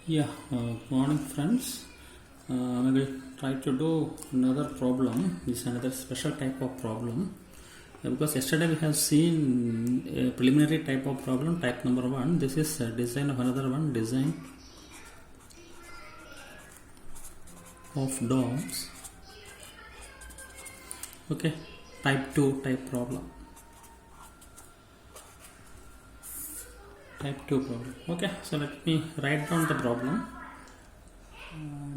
Yeah, good morning, friends. I will try to do another problem. This is another special type of problem. Because yesterday we have seen a preliminary type of problem, type number one. This is a design of another one, design of dogs. Okay, type 2 type problem. Type 2 problem. Okay, so let me write down the problem.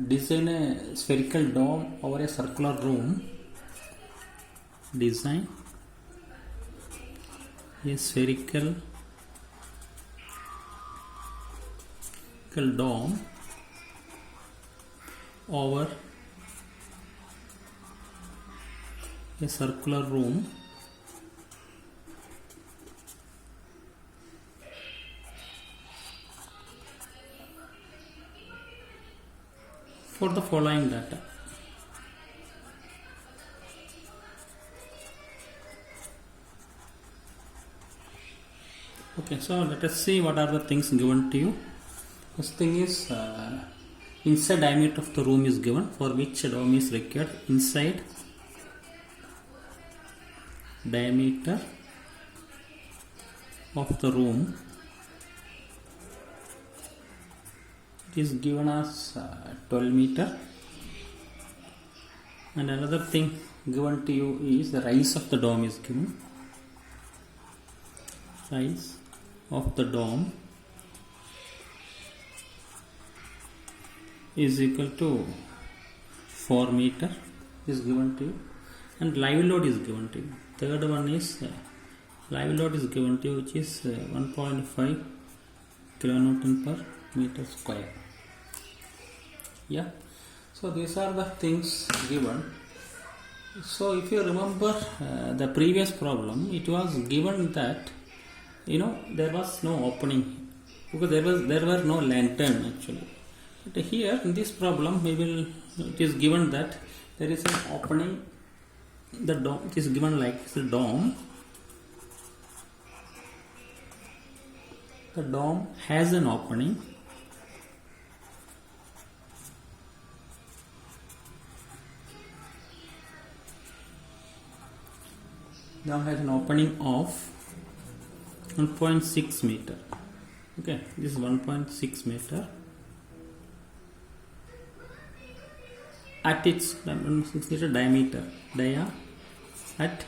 Design a spherical dome over a circular room. Design a spherical dome over a circular room for the following data. Okay, so let us see what are the things given to you. First thing is inside diameter of the room is given, for which dome is required. Inside diameter of the room, it is given as 12 meter. And another thing given to you is the rise of the dome is given. Rise of the dome is equal to 4 meter is given to you, and live load is given to you. Third one is live load is given to you, which is 1.5 kilonewton per meter square. Yeah, so these are the things given. So if you remember the previous problem, it was given that there was no opening because there were no lantern actually. But here in this problem, it is given that there is an opening. The dome, it is given like the dome. The dome has an opening. Dome has an opening of 1.6 meter. Okay, this is 1.6 meter. At its 1.6 meter diameter, at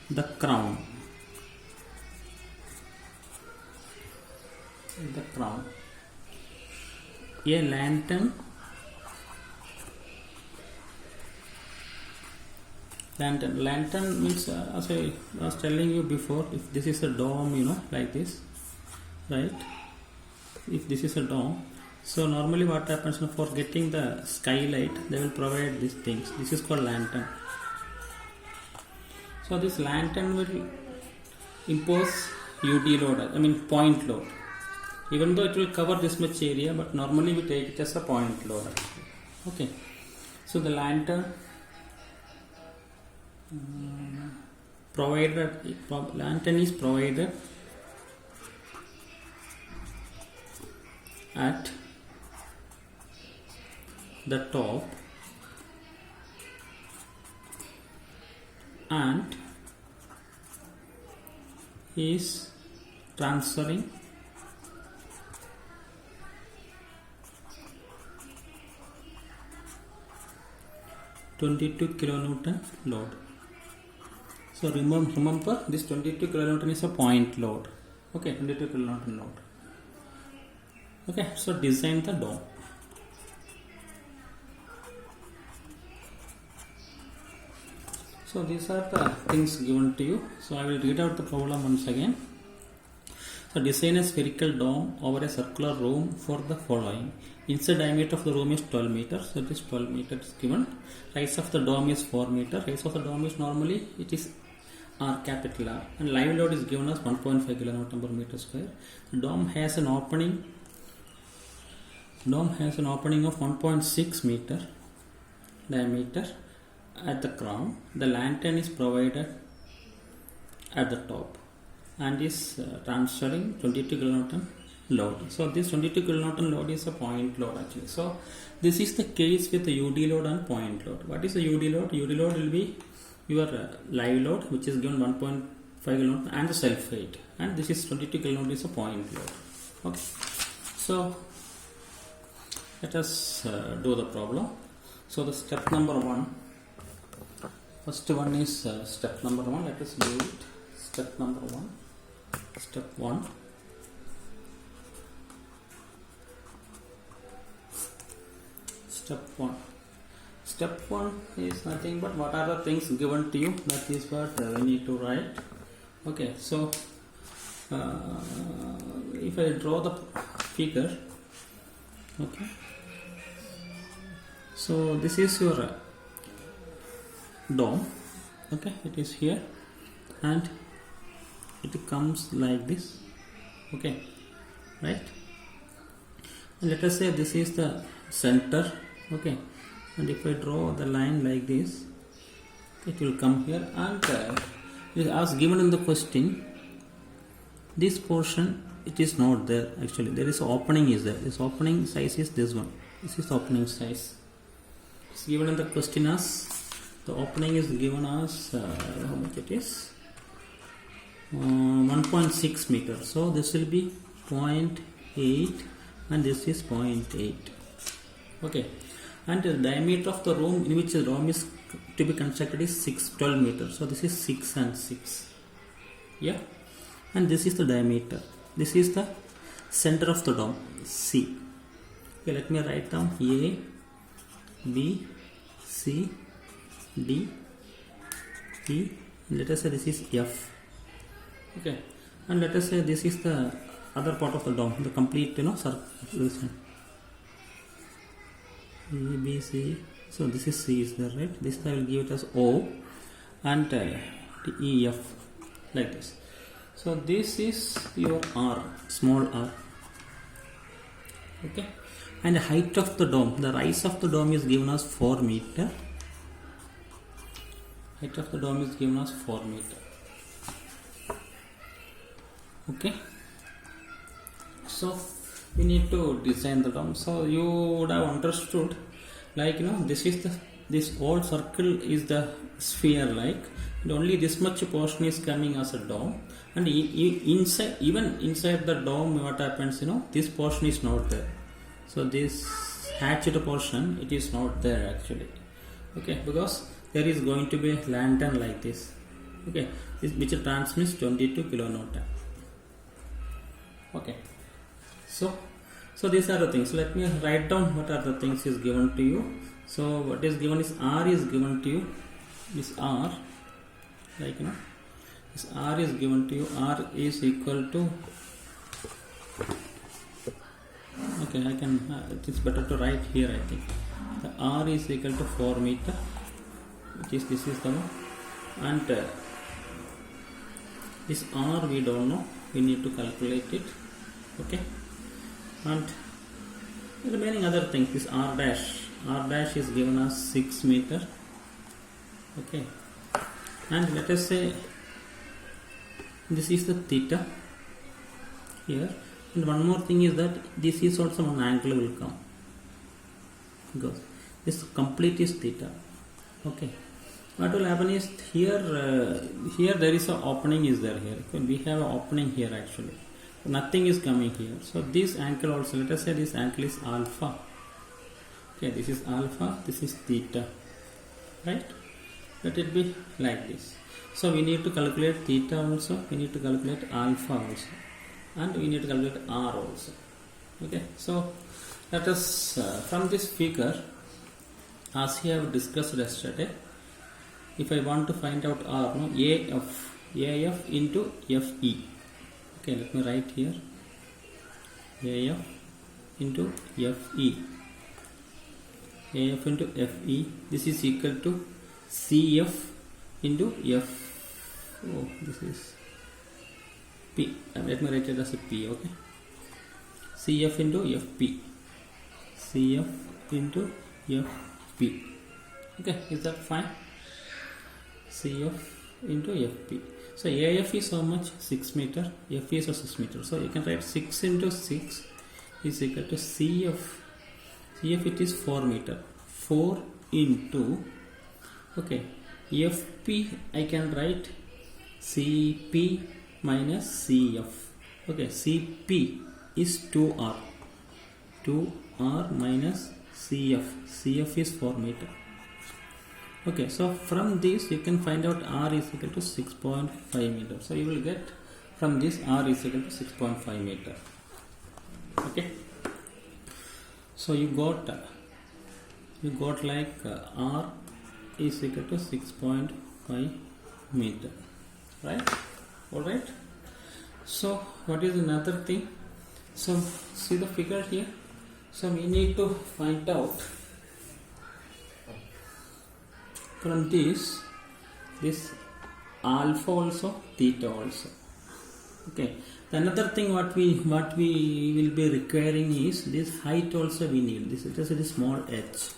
the crown. A lantern means as I was telling you before, if this is a dome, like this, right? If this is a dome, so normally what happens for getting the skylight, they will provide these things. This is called lantern. So this lantern will impose UD load, point load. Even though it will cover this much area, but normally we take it as a point load actually. Okay, so the lantern is provided at the top and is transferring 22 kilonewton load. So remember this 22 kilonewton is a point load. Okay, 22 kilonewton load. Okay, so design the dome. So these are the things given to you. So I will read out the problem once again. So design a spherical dome over a circular room for the following. Inside diameter of the room is 12 meters. So this 12 meters given. Rise of the dome is 4 meters. Rise of the dome is normally it is R, capital R, and live load is given as 1.5 kilonewton per meter square. The dome has an opening. Dome has an opening of 1.6 meter diameter at the crown. The lantern is provided at the top and is transferring 22 kilonewton load. So this 22 kilonewton load is a point load actually. So this is the case with the UD load and point load. What is the UD load? UD load will be your live load, which is given 1.5 kilonewton, and the self weight, and this is 22 kilonewton is a point load. Okay, so let us do the problem. So the step number 1, first one is step number 1. Let us do it. Step number 1. Step 1. Step 1. Step 1 is nothing but what are the things given to you. That is what we need to write. Okay, so if I draw the figure, okay, so this is your dome. Okay, it is here and it comes like this. Okay, right, and let us say this is the center. Okay, and if I draw the line like this, it will come here, and as given in the question, this portion, it is not there actually. There is opening is there. This opening size is this one. This is the opening size. It's given in the question as the opening is given as how much it is, 1.6 meter. So this will be 0.8 and this is 0.8. Okay, and the diameter of the room in which the dome is to be constructed is 12 meters. So this is 6 and 6. Yeah, and this is the diameter. This is the center of the dome, C. Okay, let me write down A, B, C, D, E. Let us say this is F. Okay, and let us say this is the other part of the dome, the complete circle. A, B, C. So this is C is there, right? This I will give it as O, and E, F, like this. So this is your R, small r. Okay, and the height of the dome, the rise of the dome is given as 4 meter. Height of the dome is given as 4 meter. Okay, so we need to design the dome. So you would have understood, like this whole circle is the sphere, like, and only this much portion is coming as a dome, and inside, even inside the dome, what happens, this portion is not there. So this hatched portion, it is not there actually. Okay, because there is going to be a lantern like this. Okay, which transmits 22 kilonewton. Okay, so these are the things. Let me write down what are the things is given to you. So what is given is R is given to you. This R, like this R is given to you. R is equal to, okay, I can, it is better to write here, I think. The R is equal to 4 meter, which is, this is the one, and this R we don't know, we need to calculate it. Okay, and the remaining other things, this R dash is given as 6 meter. Okay, and let us say this is the theta here, and one more thing is that this is also one angle will come, because this complete is theta. Okay, what will happen is here there is a opening is there here. We have an opening here actually, nothing is coming here. So this angle also, let us say this angle is alpha. Okay, this is alpha, this is theta, right? Let it be like this. So we need to calculate theta also, we need to calculate alpha also, and we need to calculate R also. Okay, so let us from this figure, as we have discussed yesterday, if I want to find out R, AF into FE. Okay, let me write here, AF into FE. AF into FE, this is equal to CF into F. Oh, this is P. Let me write it as a P. Okay, CF into FP. CF into FP. Okay, is that fine? CF into FP. So AF is how much? 6 meter. FP is 6 meter. So you can write 6 into 6 is equal to CF. CF it is 4 meter. 4 into, okay, FP I can write CP minus CF. Okay, CP is 2R. 2R minus CF. CF is 4 meter. Okay, so from this you can find out R is equal to 6.5 meter. So you will get from this R is equal to 6.5 meter. Okay, so you got like R is equal to 6.5 meter, right? All right. So what is another thing? So see the figure here. So we need to find out from this alpha also, theta also. Okay. The another thing what we will be requiring is this height also we need. This is a small h.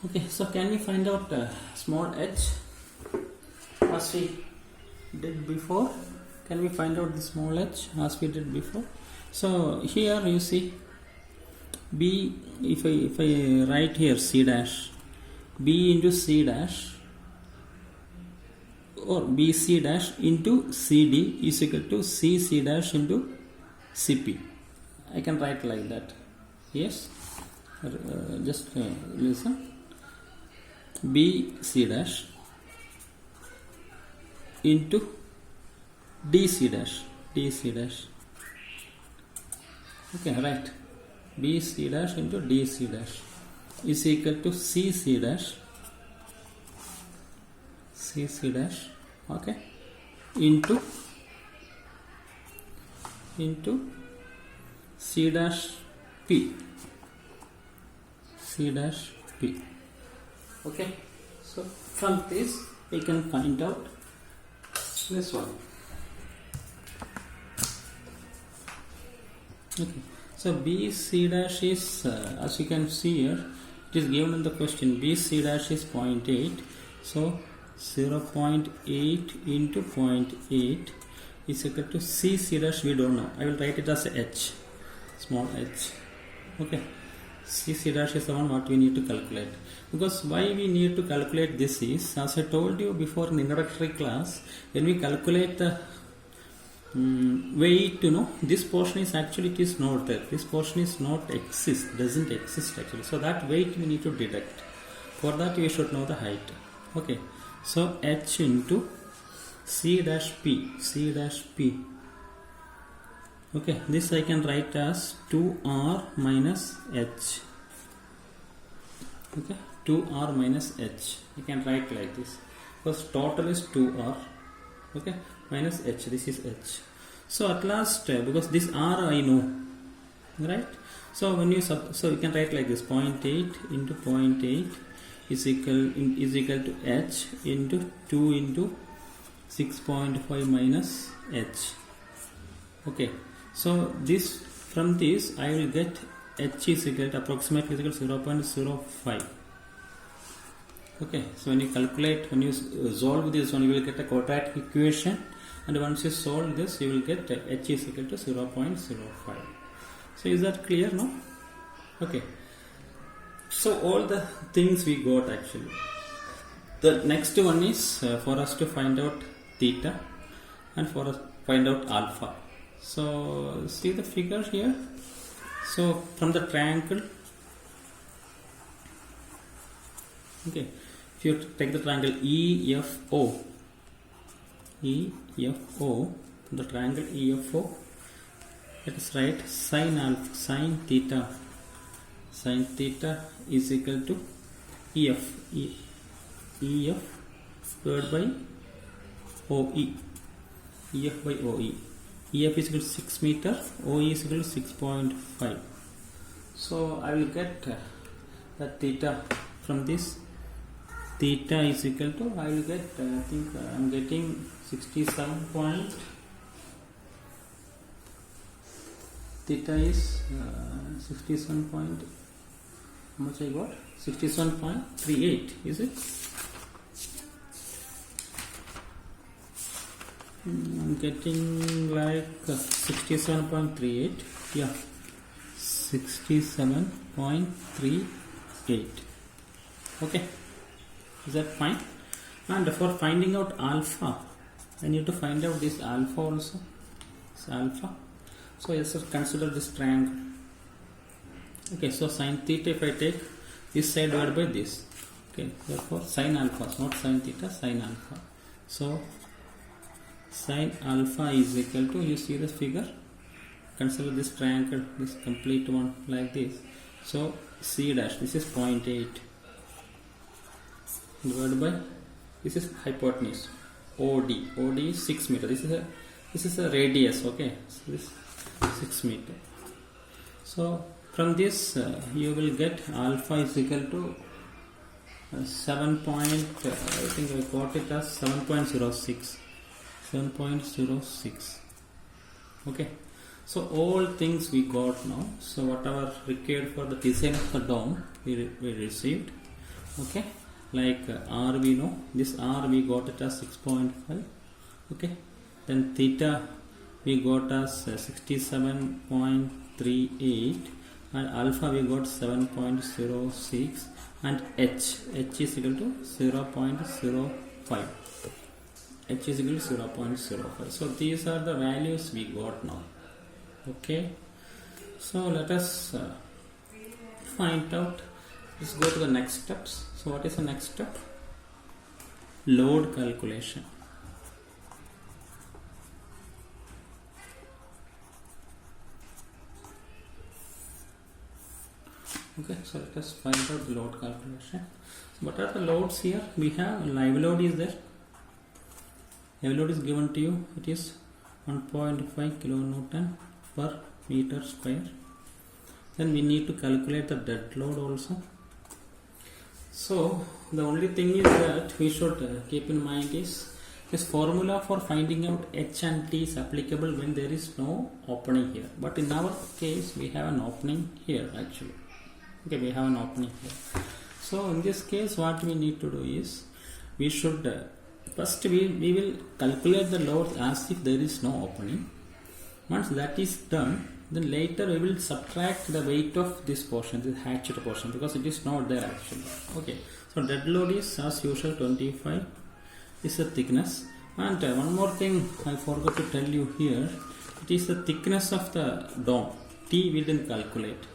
Okay. So can we find out small h as we did before? Can we find out the small h as we did before? So here you see B, if I write here C dash, B into C dash or BC dash into CD is equal to CC dash into CP. I can write like that. Yes, just listen. BC dash into DC dash. Okay, right. BC dash into DC dash is equal to CC dash, okay, into C dash P. Okay, so from this we can find out this one. Okay, so BC dash is as you can see here, it is given in the question. BC dash is 0.8, so 0.8 into 0.8 is equal to CC dash. We don't know. I will write it as h, small h. Okay, CC dash is the one what we need to calculate. Because why we need to calculate this is, as I told you before in introductory class, when we calculate the weight, this portion is actually, it is not there. This portion is not doesn't exist actually. So that weight we need to deduct. For that we should know the height. Okay, so h into C dash P. Okay, this I can write as 2R minus h. Okay, 2R minus h. I can write like this because total is 2R. Okay, minus h. This is h. So at last, because this R I know, right? So when you so you can write like this: 0.8 into 0.8 is equal to h into 2 into 6.5 minus h. Okay, so this from this I will get h is equal to approximately 0.05. Okay, so when you solve this one, you will get a quadratic equation, and once you solve this, you will get h is equal to 0.05. So is that clear now? Okay, so all the things we got actually. The next one is for us to find out theta and for us find out alpha. So see the figure here. So from the triangle, okay, if you take the triangle EFO, the triangle EFO, let us write sine theta is equal to EF squared by OE. EF by OE. EF is equal to 6 meter, OE is equal to 6.5. So I will get the theta from this. Theta is equal to, I will get, I think I am getting 67 point. Theta is 67 point. How much I got? 67.38, is it? I'm getting like 67.38. Yeah, 67.38. Okay, is that fine? And for finding out alpha, I need to find out this alpha also. It's alpha. So yes, sir, consider this triangle. Okay, so sin theta, if I take this side divided by this. Okay, therefore sin alpha, not sin theta, sin alpha. So sin alpha is equal to, you see the figure, consider this triangle, this complete one like this. So C dash, this is 0.8 divided by, this is hypotenuse, OD is 6 meter. This is a radius. Okay, so this 6 meter. So from this you will get alpha is equal to 7. I think I got it as 7.06. 7.06. Okay, so all things we got now. So whatever required for the design of the dome we received. Okay, like R we know, this R we got it as 6.5. okay, then theta we got as 67.38, and alpha we got 7.06, and H is equal to 0.05. H is equal to 0.05. So these are the values we got now. Okay, so let us find out. Let's go to the next steps. So what is the next step? Load calculation. Okay, so let us find out the load calculation. So what are the loads here? We have live load is there. Live load is given to you. It is 1.5 kilonewton per meter square. Then we need to calculate the dead load also. So the only thing is that we should keep in mind is this formula for finding out H and T is applicable when there is no opening here. But in our case we have an opening here actually. Okay, we have an opening here. So in this case what we need to do is we should first we will calculate the load as if there is no opening. Once that is done, then later we will subtract the weight of this portion, this hatched portion, because it is not there actually. Okay, so dead load is as usual 25 is the thickness. And one more thing I forgot to tell you here, it is the thickness of the dome. T we didn't calculate.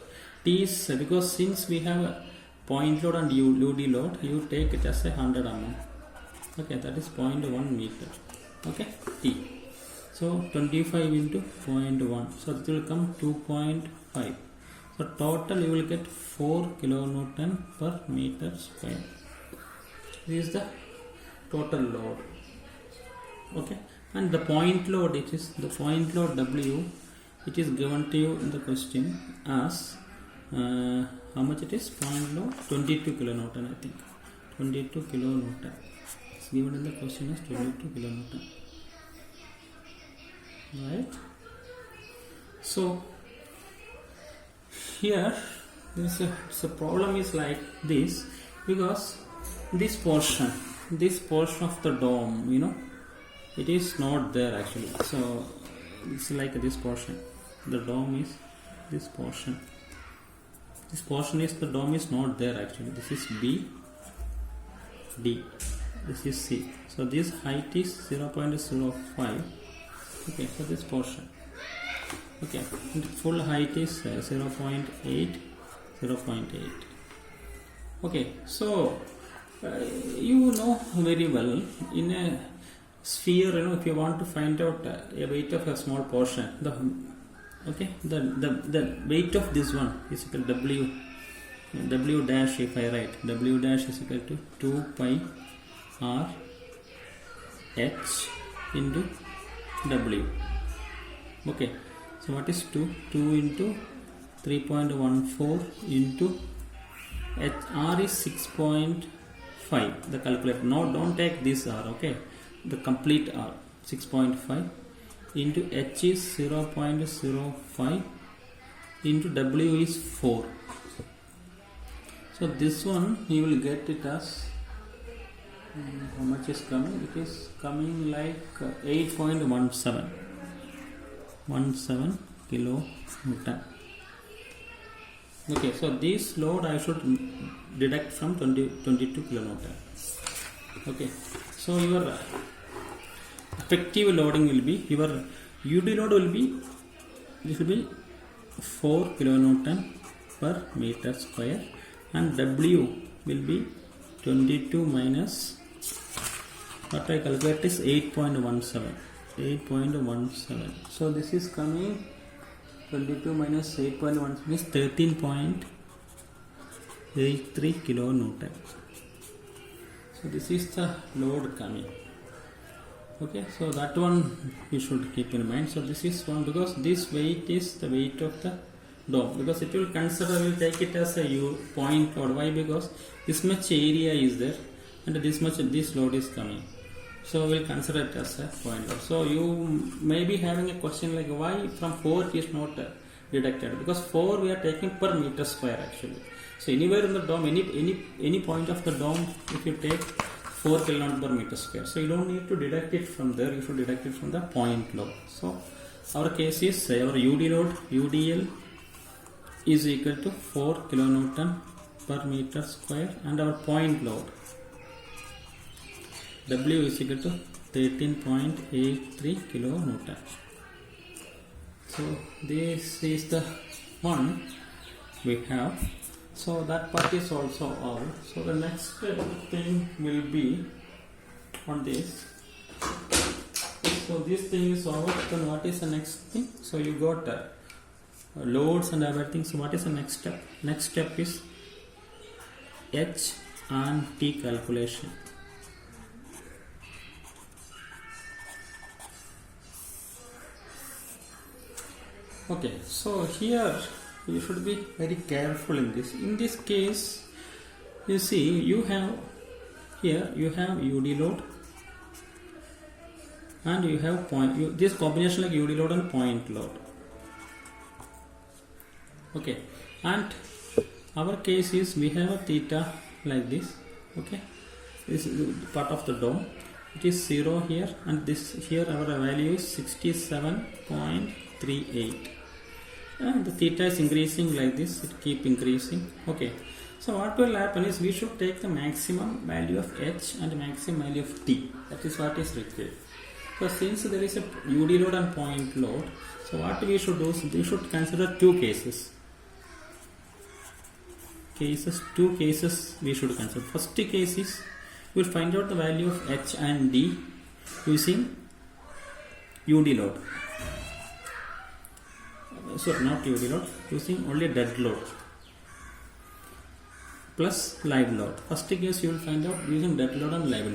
T is because since we have a point load and UD load, you take it as 100 mm. Okay, that is 0.1 meter. Okay, T. So 25 into 0.1. So it will come 2.5. So total you will get 4 kilonewton per meter square. This is the total load. Okay, and the point load, it is the point load W. It is given to you in the question as how much it is? Point load 22 kilonewton. I think 22 kilonewton. It's given in the question as 22 kilonewton. Right. So here the problem is like this, because this portion of the dome, you know, it is not there actually. So it's like this portion. The dome is this portion. This portion is the dome is not there actually. This is B, D. This is C. So this height is 0.05. Okay, for this portion. Okay, and full height is 0.8. Okay, so you know very well, in a sphere, you know, if you want to find out a weight of a small portion, the weight of this one is equal to W dash. If I write W dash is equal to 2 pi R H into W. Okay, so what is 2 into 3.14 into H. R is 6.5. the calculator. Now don't take this R, okay, the complete R 6.5 into H is 0.05 into W is 4. So this one you will get it as How much is coming? It is coming like 8.17 kilonewton. Okay, so this load I should deduct from 22 kilonewton. Okay, so your effective loading will be, your UD load will be, this will be 4 kilonewton per meter square, and W will be 22 minus what I calculate is 8.17. So this is coming 22 minus 8.1 is 13.83 kilonewton. So this is the load coming. Okay, so that one you should keep in mind. So this is one, because this weight is the weight of the dome, because it will consider, will take it as a point load. Why? Because this much area is there and this much this load is coming, so we'll consider it as a point load. So you may be having a question like, why from 4 it is not deducted? Because 4 we are taking per meter square actually. So anywhere in the dome, any point of the dome, if you take 4 kilonewton per meter square, so you don't need to deduct it from there, you should deduct it from the point load. So our case is our UD load, UDL is equal to 4 kilonewton per meter square, and our point load W is equal to 13.83 kilonewton. So this is the one we have. So that part is also all. So the next thing will be on this. So this thing is over. Then what is the next thing? So you got loads and everything. So what is the next step? Next step is H and T calculation. Okay, so here you should be very careful in this. In this case, you see, you have here you have UD load and you have point. This combination like UD load and point load. Okay, and our case is we have a theta like this. Okay, this is part of the dome. It is 0 here, and this here our value is 67.38. And the theta is increasing like this, it keep increasing. Okay, so what will happen is we should take the maximum value of H and the maximum value of T. That is what is required. So since there is a UD load and point load, so what we should do is we should consider two cases. Two cases we should consider. First case is we will find out the value of H and D using UD load. Sorry, not UD load, using only dead load plus live load. First case you will find out using dead load and live load.